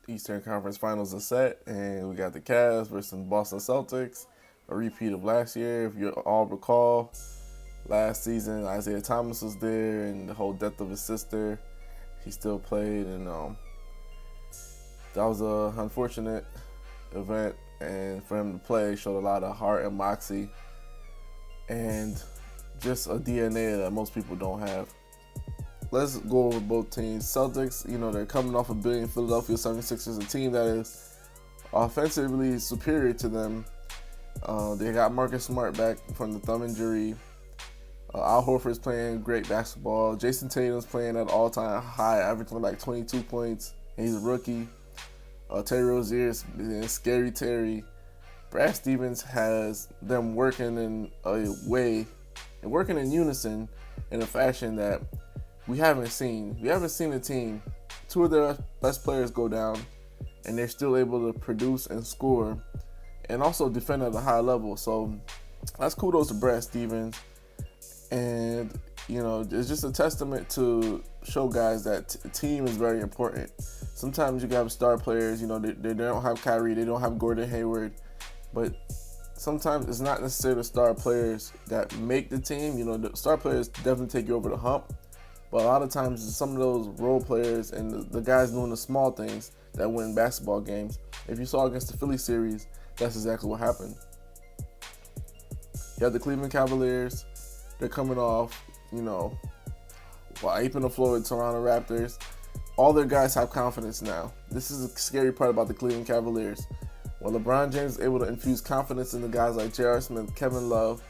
Eastern Conference Finals are set, and we got the Cavs versus the Boston Celtics, a repeat of last year. If you all recall, last season Isaiah Thomas was there, and the whole death of his sister, he still played, and that was a unfortunate event. And for him to play, showed a lot of heart and moxie, and just a DNA that most people don't have. Let's go over both teams. Celtics, they're coming off a billion. Philadelphia 76ers, a team that is offensively superior to them. They got Marcus Smart back from the thumb injury. Al Horford's playing great basketball. Jason Tatum's playing at all-time high, averaging like 22 points. He's a rookie. Terry Rozier's scary Terry. Brad Stevens has them working in a way and working in unison in a fashion that we haven't seen. We haven't seen a team, two of their best players go down, and they're still able to produce and score and also defend at a high level. So that's kudos to Brad Stevens. And, it's just a testament to show guys that team is very important. Sometimes you have star players, they don't have Kyrie, they don't have Gordon Hayward, but sometimes it's not necessarily the star players that make the team. The star players definitely take you over the hump, but a lot of times it's some of those role players and the guys doing the small things that win basketball games. If you saw against the Philly series, that's exactly what happened. You have the Cleveland Cavaliers. They're coming off, wiping the floor with Toronto Raptors. All their guys have confidence now. This is the scary part about the Cleveland Cavaliers. When LeBron James is able to infuse confidence in the guys like J.R. Smith, Kevin Love,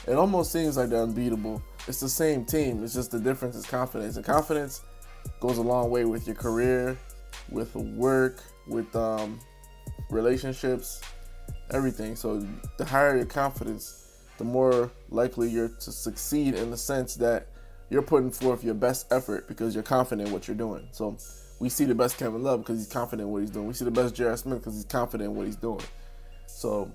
it almost seems like they're unbeatable. It's the same team. It's just the difference is confidence. And confidence goes a long way with your career, with work, with relationships, everything. So the higher your confidence, the more likely you're to succeed in the sense that you're putting forth your best effort because you're confident in what you're doing. So we see the best Kevin Love because he's confident in what he's doing. We see the best J.R. Smith because he's confident in what he's doing. So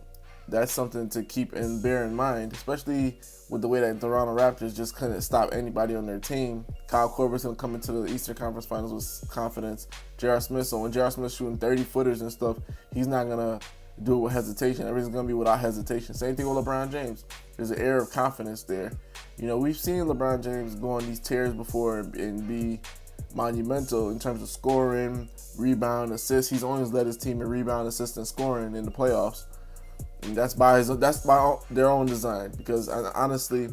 that's something to keep and bear in mind, especially with the way that the Toronto Raptors just couldn't stop anybody on their team. Kyle Korver's going to come into the Eastern Conference Finals with confidence. J.R. Smith, so when J.R. Smith's shooting 30-footers and stuff, he's not going to do it with hesitation. Everything's going to be without hesitation. Same thing with LeBron James. There's an air of confidence there. We've seen LeBron James go on these tears before and be monumental in terms of scoring, rebound, assists. He's always led his team in rebound, assist, and scoring in the playoffs. And that's by their own design, because honestly,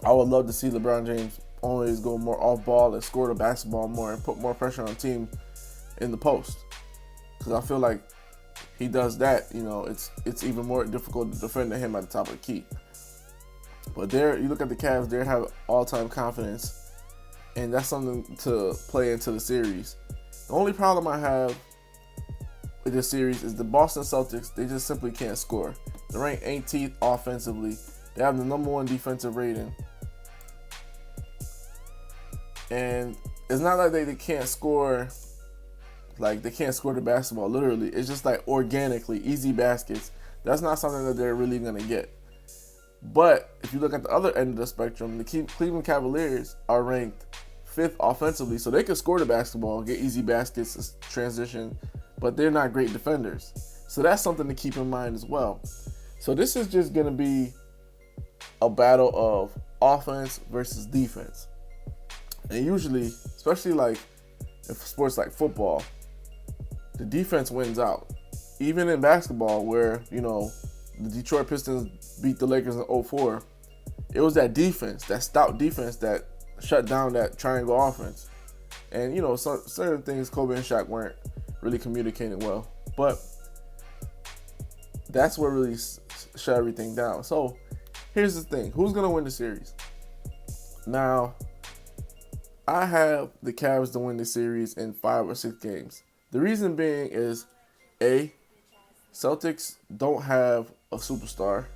I would love to see LeBron James always go more off ball and score the basketball more and put more pressure on team in the post. Because I feel like he does that, it's even more difficult to defend him at the top of the key. But there, you look at the Cavs, they have all-time confidence, and that's something to play into the series. The only problem I have with this series is the Boston Celtics. They just simply can't score. They rank 18th offensively. They have the number 1 defensive rating. And it's not like they can't score, like they can't score the basketball, literally. It's just like organically, easy baskets. That's not something that they're really going to get. But if you look at the other end of the spectrum, the Cleveland Cavaliers are ranked 5th offensively, so they can score the basketball, get easy baskets, transition, but they're not great defenders. So that's something to keep in mind as well. So this is just going to be a battle of offense versus defense. And usually, especially like in sports like football, the defense wins out. Even in basketball, where, the Detroit Pistons beat the Lakers in 2004, it was that defense, that stout defense that shut down that triangle offense. And, certain things Kobe and Shaq weren't really communicating well. But that's what really shut everything down. So here's the thing. Who's going to win the series? Now, I have the Cavs to win the series in 5 or 6 games. The reason being is, A, Celtics don't have a superstar.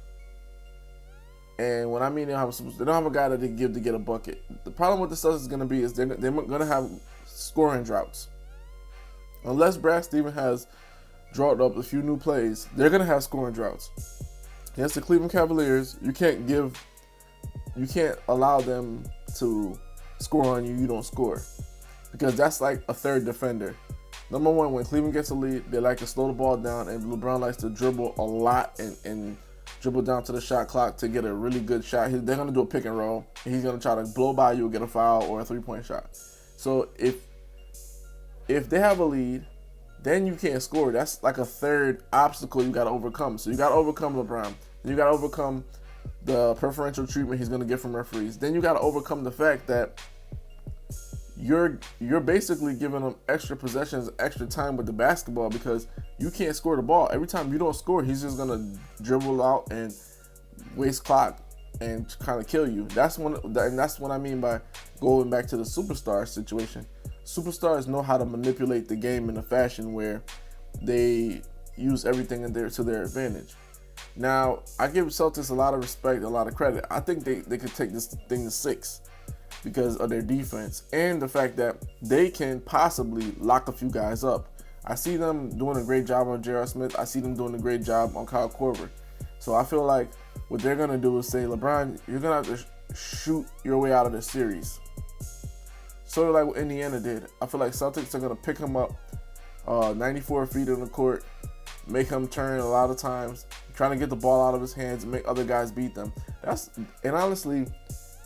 And when I mean they don't have a superstar, they don't have a guy that they give to get a bucket. The problem with the Celtics is going to be is they're going to have scoring droughts. Unless Brad Stevens has drawn up a few new plays, they're going to have scoring droughts. Against the Cleveland Cavaliers, you can't allow them to score on you, you don't score. Because that's like a third defender. Number one, when Cleveland gets a lead, they like to slow the ball down, and LeBron likes to dribble a lot and dribble down to the shot clock to get a really good shot. They're going to do a pick and roll, and he's going to try to blow by you, get a foul, or a three-point shot. So if they have a lead, then you can't score. That's like a third obstacle you got to overcome. So you got to overcome LeBron. You got to overcome the preferential treatment he's going to get from referees. Then you got to overcome the fact that you're basically giving them extra possessions, extra time with the basketball because you can't score the ball. Every time you don't score, he's just gonna dribble out and waste clock and kind of kill you. That's what I mean by going back to the superstar situation. Superstars know how to manipulate the game in a fashion where they use everything to their advantage. Now, I give Celtics a lot of respect, a lot of credit. I think they could take this thing to 6. Because of their defense and the fact that they can possibly lock a few guys up. I see them doing a great job on J.R. Smith. I see them doing a great job on Kyle Korver. So I feel like what they're going to do is say, LeBron, you're going to have to shoot your way out of this series. Sort of like what Indiana did. I feel like Celtics are going to pick him up 94 feet in the court, make him turn a lot of times, trying to get the ball out of his hands and make other guys beat them. And honestly,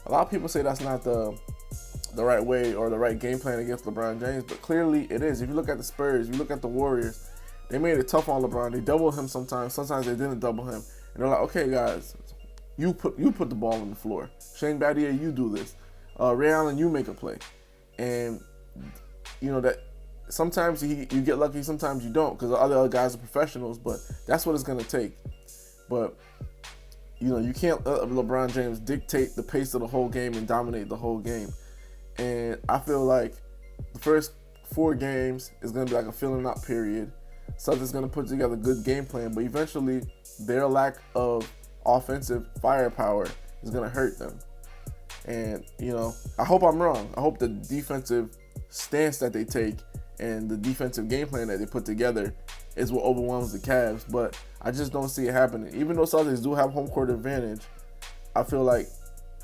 a lot of people say that's not the right way or the right game plan against LeBron James, but clearly it is. If you look at the Spurs, you look at the Warriors, they made it tough on LeBron. They doubled him sometimes they didn't double him. And they're like, okay, guys, you put the ball on the floor. Shane Battier, you do this. Ray Allen, you make a play. And, you know, that sometimes you get lucky, sometimes you don't, because the other guys are professionals, but that's what it's going to take. But you know, you can't let LeBron James dictate the pace of the whole game and dominate the whole game. And I feel like the first 4 games is going to be like a filling out period. Celtics going to put together a good game plan, but eventually their lack of offensive firepower is going to hurt them. And, you know, I hope I'm wrong. I hope the defensive stance that they take and the defensive game plan that they put together is what overwhelms the Cavs, but I just don't see it happening. Even though Celtics do have home court advantage, I feel like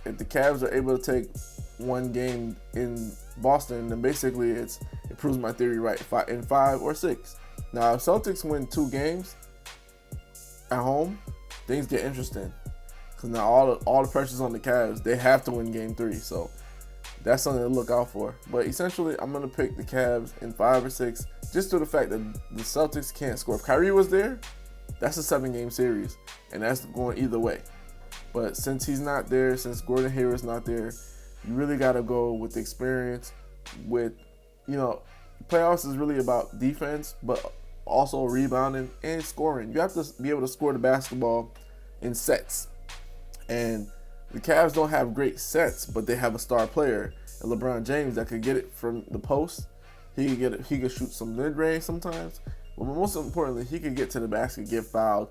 if the Cavs are able to take one game in Boston, then basically it proves my theory right in 5 or 6. Now, if Celtics win 2 games at home, things get interesting. Because now all the pressure's on the Cavs. They have to win game 3, so that's something to look out for. But essentially, I'm going to pick the Cavs in 5 or 6, just to the fact that the Celtics can't score. If Kyrie was there, that's a 7-game series, and that's going either way. But since he's not there, since Gordon Hayward's not there, you really got to go with the experience. With, you know, playoffs is really about defense, but also rebounding and scoring. You have to be able to score the basketball in sets. And the Cavs don't have great sets, but they have a star player, and LeBron James, that could get it from the post. He could shoot some mid-range sometimes, but most importantly, he could get to the basket, get fouled.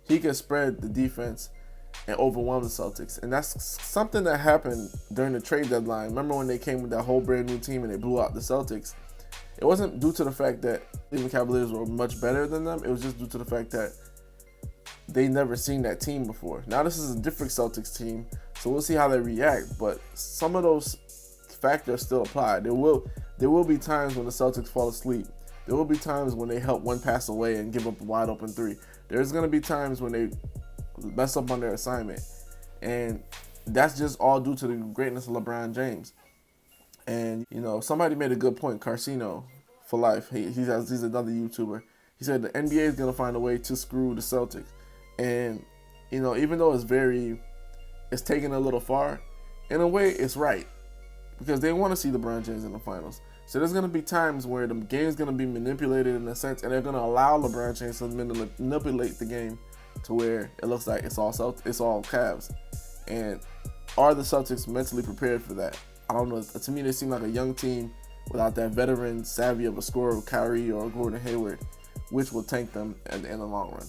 He could spread the defense and overwhelm the Celtics. And that's something that happened during the trade deadline. Remember when they came with that whole brand new team and they blew out the Celtics? It wasn't due to the fact that Cleveland Cavaliers were much better than them. It was just due to the fact that they never seen that team before. Now this is a different Celtics team, so we'll see how they react. But some of those factors still apply. There will be times when the Celtics fall asleep. There will be times when they help one pass away and give up a wide open 3. There's going to be times when they mess up on their assignment. And that's just all due to the greatness of LeBron James. And, you know, somebody made a good point, Carcino for life. He's another YouTuber. He said the NBA is going to find a way to screw the Celtics. And, you know, even though it's taken a little far, in a way it's right. Because they want to see LeBron James in the finals. So there's going to be times where the game's going to be manipulated in a sense, and they're going to allow LeBron James to manipulate the game to where it looks like it's all Cavs. And are the Celtics mentally prepared for that? I don't know. To me, they seem like a young team without that veteran savvy of a scorer of Kyrie or Gordon Hayward, which will tank them in the long run.